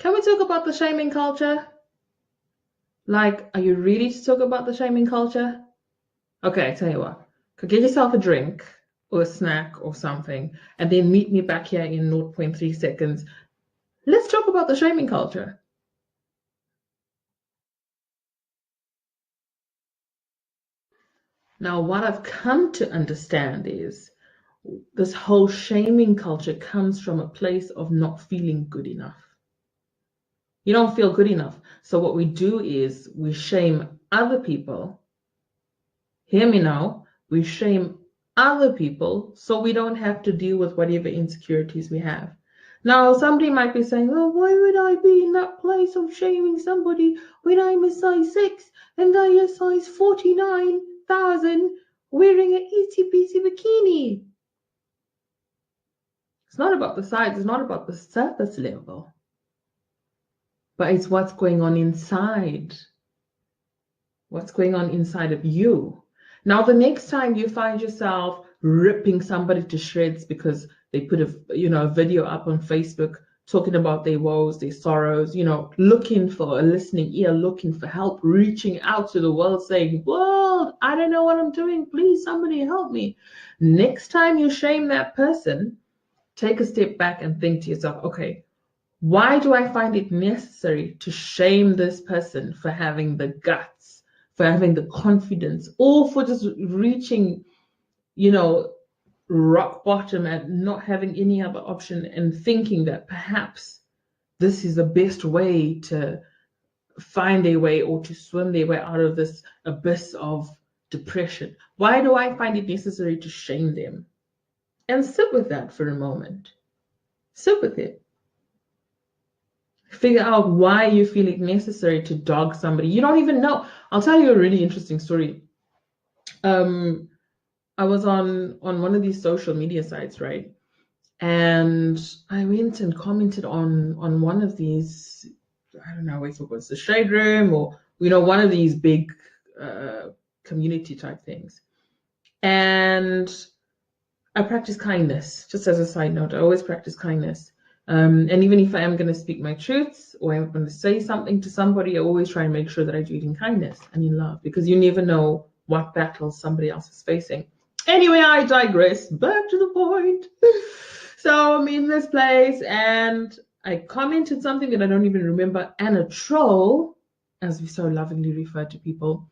Can we talk about the shaming culture? Like, are you ready to talk about the shaming culture? Okay, I tell you what. Get yourself a drink or a snack or something, and then meet me back here in 0.3 seconds. Let's talk about the shaming culture. Now, what I've come to understand is this whole shaming culture comes from a place of not feeling good enough. You don't feel good enough. So what we do is we shame other people. Hear me now. We shame other people so we don't have to deal with whatever insecurities we have. Now, somebody might be saying, well, why would I be in that place of shaming somebody when I'm a size 6 and they're a size 49,000 wearing an itsy-bitsy bikini? It's not about the size, it's not about the surface level, but it's what's going on inside. What's going on inside of you. Now, the next time you find yourself ripping somebody to shreds because they put a video up on Facebook talking about their woes, their sorrows, looking for a listening ear, looking for help, reaching out to the world saying, world, I don't know what I'm doing. Please, somebody help me. Next time you shame that person, take a step back and think to yourself, okay, why do I find it necessary to shame this person for having the guts, for having the confidence, or for just reaching, rock bottom and not having any other option and thinking that perhaps this is the best way to find a way or to swim their way out of this abyss of depression? Why do I find it necessary to shame them? And sit with that for a moment. Sit with it. Figure out why you feel it necessary to dog somebody. You don't even know. I'll tell you a really interesting story. I was on one of these social media sites, right? And I went and commented on one of these, I don't know if it was the Shade Room or, one of these big community type things. And I practice kindness, just as a side note. I always practice kindness. And even if I am going to speak my truths or I'm going to say something to somebody, I always try and make sure that I do it in kindness and in love, because you never know what battles somebody else is facing. Anyway, I digress. Back to the point. So I'm in this place and I commented something that I don't even remember, and a troll, as we so lovingly refer to people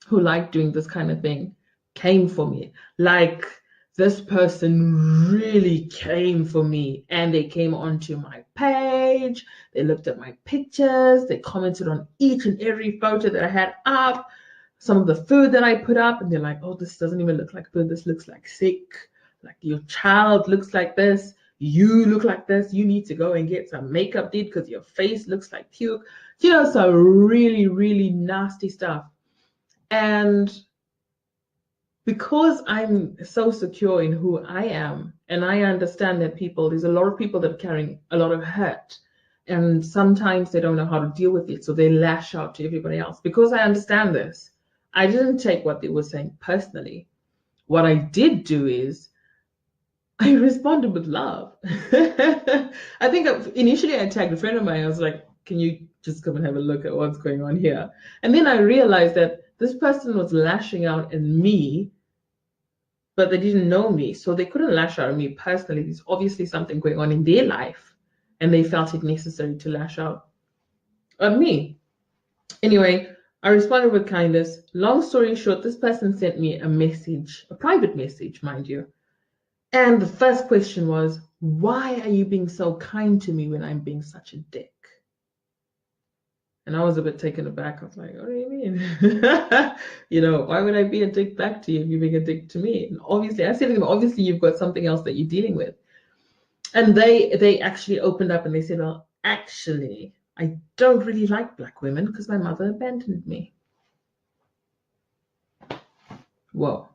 who like doing this kind of thing, came for me. Like, this person really came for me, and they came onto my page, they looked at my pictures, they commented on each and every photo that I had up, some of the food that I put up, and they're like, oh, this doesn't even look like food, this looks like sick, like your child looks like this, you look like this, you need to go and get some makeup did because your face looks like puke, some really, really nasty stuff. And because I'm so secure in who I am, and I understand that there's a lot of people that are carrying a lot of hurt, and sometimes they don't know how to deal with it, so they lash out to everybody else. Because I understand this, I didn't take what they were saying personally. What I did do is I responded with love. I think initially I tagged a friend of mine. I was like, can you just come and have a look at what's going on here? And then I realized that this person was lashing out at me, but they didn't know me, so they couldn't lash out at me personally. There's obviously something going on in their life, and they felt it necessary to lash out at me. Anyway, I responded with kindness. Long story short, this person sent me a message, a private message, mind you. And the first question was, why are you being so kind to me when I'm being such a dick? And I was a bit taken aback. I was like, what do you mean? Why would I be a dick back to you if you're being a dick to me? And obviously, I said to them, obviously you've got something else that you're dealing with. And they actually opened up and they said, well, actually, I don't really like Black women because my mother abandoned me. Whoa.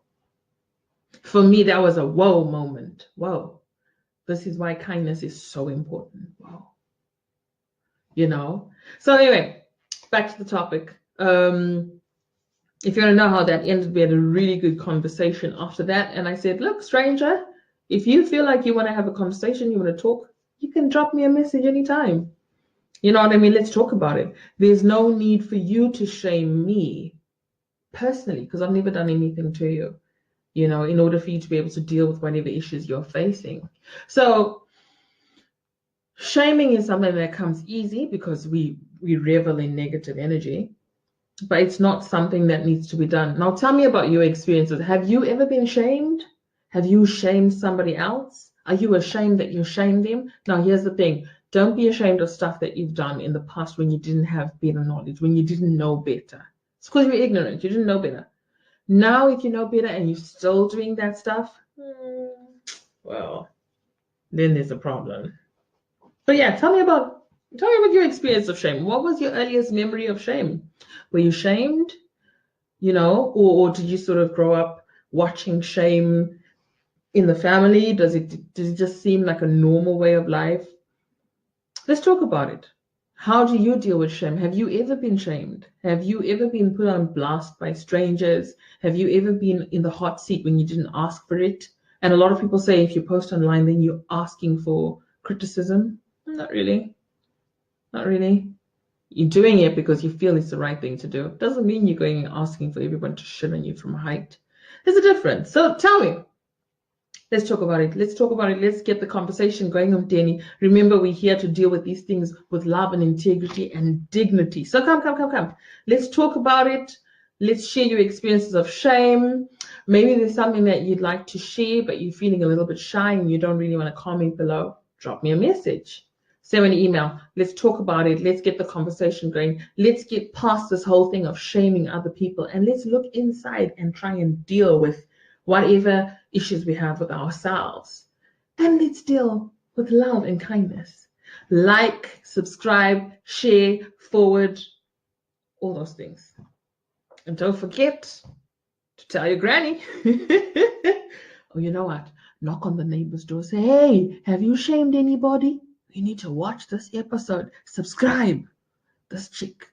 For me, that was a whoa moment. Whoa. This is why kindness is so important. Whoa. So anyway, back to the topic. If you want to know how that ended, we had a really good conversation after that. And I said, look, stranger, if you feel like you want to have a conversation, you want to talk, you can drop me a message anytime. You know what I mean? Let's talk about it. There's no need for you to shame me personally, because I've never done anything to you, you know, in order for you to be able to deal with whatever issues you're facing. So shaming is something that comes easy because we revel in negative energy, but it's not something that needs to be done. Now tell me about your experiences. Have you ever been shamed? Have you shamed somebody else? Are you ashamed that you shamed them? Now here's the thing. Don't be ashamed of stuff that you've done in the past when you didn't have better knowledge, when you didn't know better. It's because you're ignorant. You didn't know better. Now, if you know better and you're still doing that stuff, well, then there's a problem. But yeah, tell me about your experience of shame. What was your earliest memory of shame? Were you shamed, you know, or did you sort of grow up watching shame in the family? Does it just seem like a normal way of life? Let's talk about it. How do you deal with shame? Have you ever been shamed? Have you ever been put on blast by strangers? Have you ever been in the hot seat when you didn't ask for it? And a lot of people say if you post online, then you're asking for criticism. Not really. Not really. You're doing it because you feel it's the right thing to do. It doesn't mean you're going and asking for everyone to shit on you from a height. There's a difference. So tell me, let's talk about it. Let's talk about it. Let's get the conversation going on, Danny. Remember, we're here to deal with these things with love and integrity and dignity. So come. Let's talk about it. Let's share your experiences of shame. Maybe there's something that you'd like to share, but you're feeling a little bit shy and you don't really want to comment below. Drop me a message. Send me an email. Let's talk about it. Let's get the conversation going. Let's get past this whole thing of shaming other people and let's look inside and try and deal with whatever issues we have with ourselves. And let's deal with love and kindness. Like, subscribe, share, forward, all those things. And don't forget to tell your granny. Oh, you know what? Knock on the neighbor's door. Say, hey, have you shamed anybody? You need to watch this episode. Subscribe. This chick.